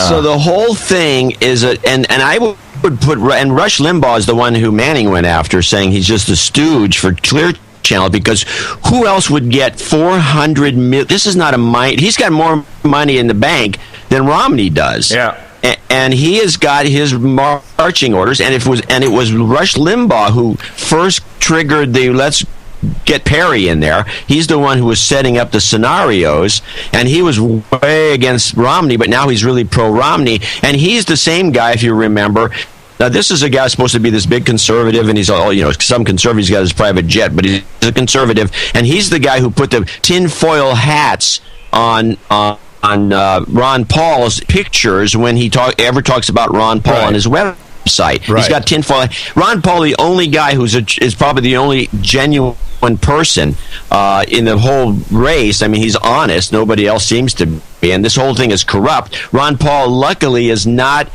So the whole thing is and I would put, and Rush Limbaugh is the one who Manning went after, saying he's just a stooge for Clear Channel, because who else would get 400 million? This is not a mine. He's got more money in the bank than Romney does. Yeah. And he has got his marching orders, and it was Rush Limbaugh who first triggered the let's get Perry in there. He's the one who was setting up the scenarios, and he was way against Romney, but now he's really pro-Romney, and he's the same guy, if you remember. Now, this is a guy supposed to be this big conservative, and he's all, some conservatives got his private jet, but he's a conservative, and he's the guy who put the tinfoil hats on Ron Paul's pictures when he ever talks about Ron Paul on his website. Right. He's got tinfoil. Ron Paul, the only guy is probably the only genuine person in the whole race. I mean, he's honest. Nobody else seems to be, and this whole thing is corrupt. Ron Paul, luckily, is not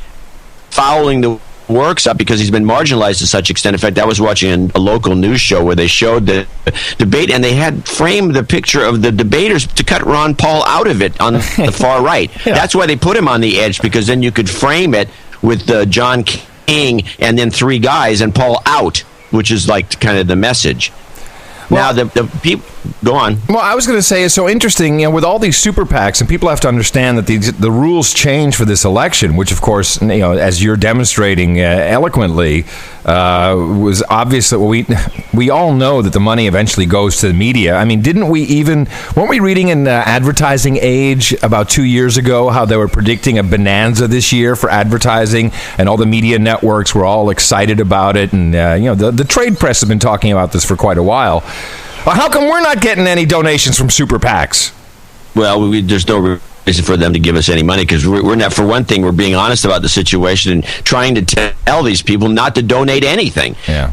fouling the works up because he's been marginalized to such extent. In fact, I was watching a local news show where they showed the debate, and they had framed the picture of the debaters to cut Ron Paul out of it on the far right. That's why they put him on the edge, because then you could frame it with John King and then three guys and Paul out, which is like kind of the message. Well, now, the people... Go on. Well, I was going to say, it's so interesting, with all these super PACs, and people have to understand that the rules change for this election, which, of course, as you're demonstrating eloquently, was obvious that we all know that the money eventually goes to the media. I mean, weren't we reading in Advertising Age about 2 years ago how they were predicting a bonanza this year for advertising, and all the media networks were all excited about it, and the trade press has been talking about this for quite a while. Well, how come we're not getting any donations from super PACs? Well, there's no reason for them to give us any money, because we're not. For one thing, we're being honest about the situation and trying to tell these people not to donate anything. Yeah.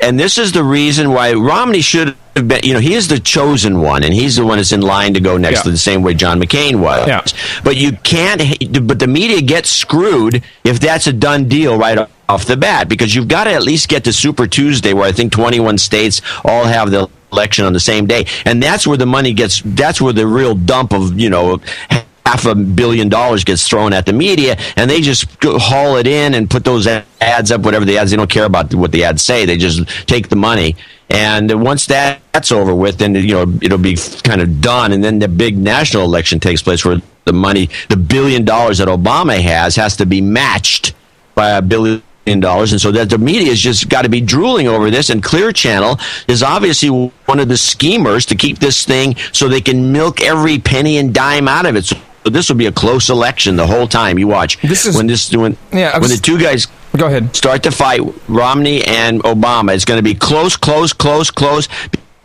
And this is the reason why Romney should have been. He is the chosen one, and he's the one that's in line to go next, to the same way John McCain was. Yeah. But you can't. But the media gets screwed if that's a done deal right off the bat, because you've got to at least get to Super Tuesday, where I think 21 states all have the election on the same day, and that's where the money gets. That's where the real dump of $500 million gets thrown at the media, and they just haul it in and put those ads up, whatever the ads. They don't care about what the ads say. They just take the money, and once that's over with, then it'll be kind of done, and then the big national election takes place, where the money, the $1 billion that Obama has to be matched by $1 billion. And so that the media has just got to be drooling over this, and Clear Channel is obviously one of the schemers to keep this thing so they can milk every penny and dime out of it. So this will be a close election the whole time. You watch when the two guys go ahead start to fight, Romney and Obama. It's going to be close,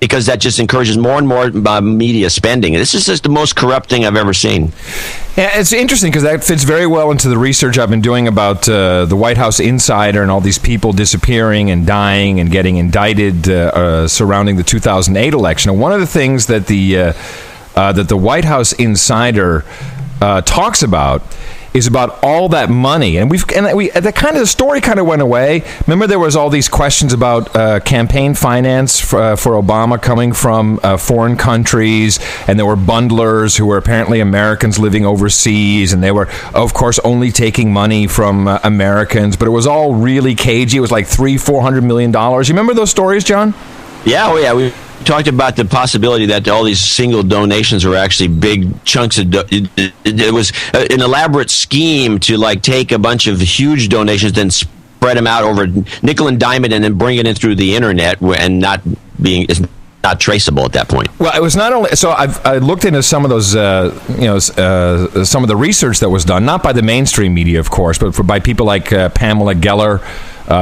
because that just encourages more and more media spending. This is just the most corrupt thing I've ever seen. Yeah, it's interesting because that fits very well into the research I've been doing about the White House insider and all these people disappearing and dying and getting indicted surrounding the 2008 election. And one of the things that the White House insider talks about is about all that money, and the story kind of went away. Remember, there was all these questions about campaign finance for Obama coming from foreign countries, and there were bundlers who were apparently Americans living overseas, and they were, of course, only taking money from Americans. But it was all really cagey. It was like $400 million. You remember those stories, John? Yeah, we talked about the possibility that all these single donations were actually big chunks of it was an elaborate scheme to take a bunch of huge donations, then spread them out over nickel and dime it, and then bring it in through the internet, and it's not traceable at that point. Well, it was not only so. I looked into some of those, some of the research that was done, not by the mainstream media, of course, but by people like Pamela Geller,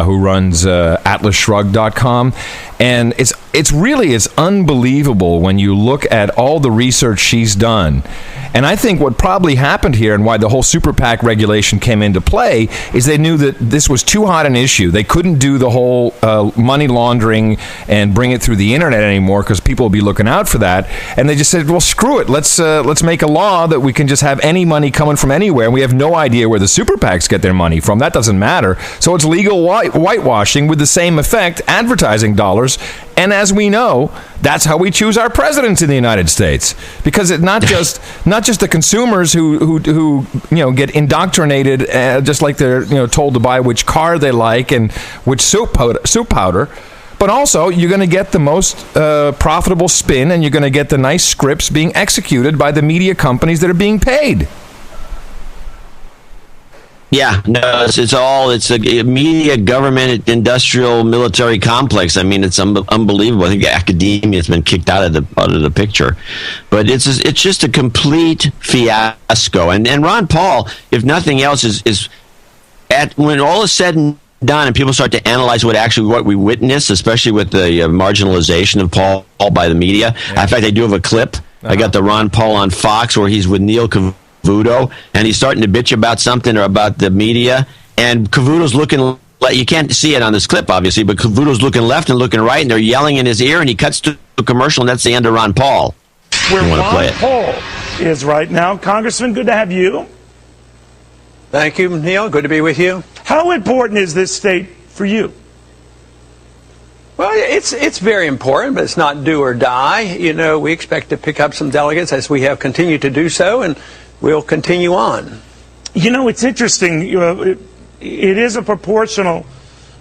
who runs AtlasShrug.com, and it's unbelievable when you look at all the research she's done. And I think what probably happened here, and why the whole super PAC regulation came into play, is they knew that this was too hot an issue. They couldn't do the whole money laundering and bring it through the internet anymore, because people will be looking out for that. And they just said, well, screw it. Let's make a law that we can just have any money coming from anywhere, and we have no idea where the super PACs get their money from. That doesn't matter. So it's legal whitewashing with the same effect, advertising dollars. And as we know, that's how we choose our presidents in the United States, because it's not just the consumers who get indoctrinated, just like they're told to buy which car they like and which soup powder. But also, you're going to get the most profitable spin, and you're going to get the nice scripts being executed by the media companies that are being paid. Yeah, no, it's a media, government, industrial, military complex. I mean, it's unbelievable. I think academia has been kicked out of the picture, but it's just a complete fiasco. And Ron Paul, if nothing else, is when all is said and done, and people start to analyze what we witness, especially with the marginalization of Paul by the media. Yeah. In fact, I do have a clip. I got the Ron Paul on Fox where he's with Neil Cavuto, and he's starting to bitch about something or about the media, and Cavuto's looking. You can't see it on this clip, obviously, but Cavuto's looking left and looking right, and they're yelling in his ear, and he cuts to a commercial, and that's the end of Ron Paul. Where Ron Paul is right now. Congressman, good to have you. Thank you, Neil. Good to be with you. How important is this state for you? Well, it's very important, but it's not do or die. We expect to pick up some delegates as we have continued to do so, and we'll continue on. It's interesting. It is a proportional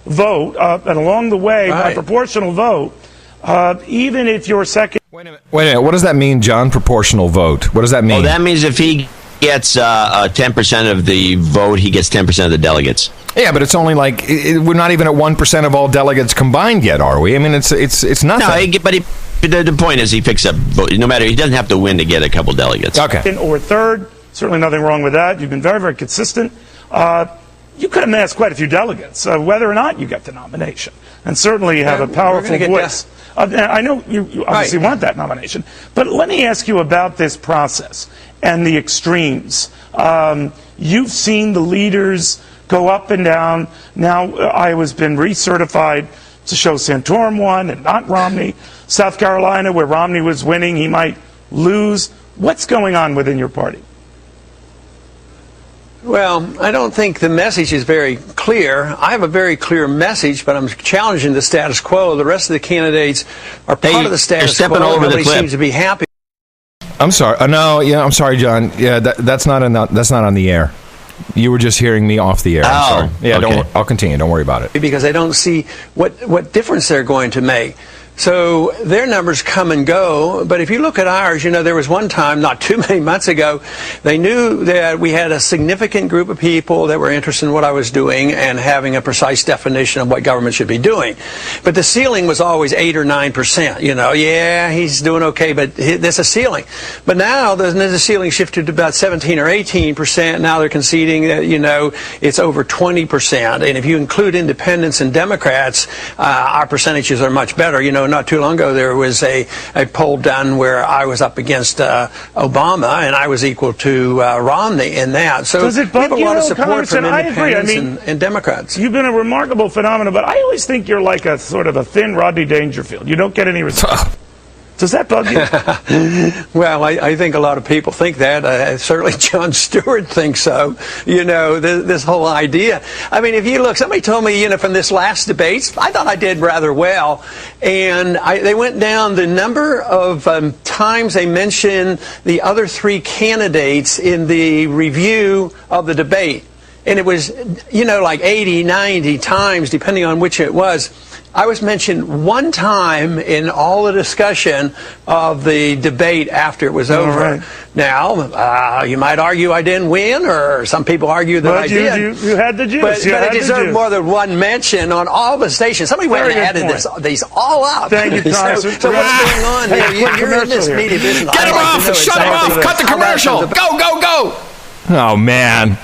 vote, and along the way, by proportional vote, even if you're second. Wait a minute. What does that mean, John? Proportional vote. What does that mean? Oh, that means if he gets 10% of the vote, he gets 10% of the delegates. Yeah, but it's only like we're not even at 1% of all delegates combined yet, are we? I mean, it's nothing. No, the point is he picks up vote. No matter, he doesn't have to win to get a couple delegates. Okay. Or third, certainly nothing wrong with that. You've been very, very consistent. You could have amassed quite a few delegates, whether or not you get the nomination, and certainly you have a powerful voice. I know you obviously want that nomination, but let me ask you about this process and the extremes. You've seen the leaders go up and down. Now Iowa's been recertified to show Santorum won and not Romney. South Carolina, where Romney was winning, he might lose. What's going on within your party? Well, I don't think the message is very clear. I have a very clear message, but I'm challenging the status quo. The rest of the candidates are part of the status quo. Nobody seems to be happy. I'm sorry. I'm sorry, John. Yeah, that's not on the air. You were just hearing me off the air. I'm sorry. Yeah, okay. I'll continue. Don't worry about it. Because I don't see what difference they're going to make. So their numbers come and go, but if you look at ours, there was one time, not too many months ago, they knew that we had a significant group of people that were interested in what I was doing and having a precise definition of what government should be doing. But the ceiling was always 8 or 9%. Yeah, he's doing okay, but there's a ceiling. But now the ceiling shifted to about 17 or 18%. Now they're conceding that, it's over 20%. And if you include independents and Democrats, our percentages are much better. Not too long ago, there was a poll done where I was up against Obama, and I was equal to Romney in that. So does it bug you have a lot of support from independents and Democrats. You've been a remarkable phenomenon, but I always think you're like a sort of a thin Rodney Dangerfield. You don't get any response. Does that bug you? Well, I think a lot of people think that. Certainly Jon Stewart thinks so. This whole idea. I mean, if you look, somebody told me, from this last debate, I thought I did rather well. And they went down the number of times they mentioned the other three candidates in the review of the debate. And it was, like 80, 90 times, depending on which it was. I was mentioned one time in all the discussion of the debate after it was over. Right. Now, you might argue I didn't win, or some people argue that I did. You had the juice. But it deserved more than one mention on all the stations. Somebody went and added these all up. Thank you, Thomas. So what's going on here? You're in this media business. Get him off! Shut him off! Cut the commercial! Go, go, go! Oh, man.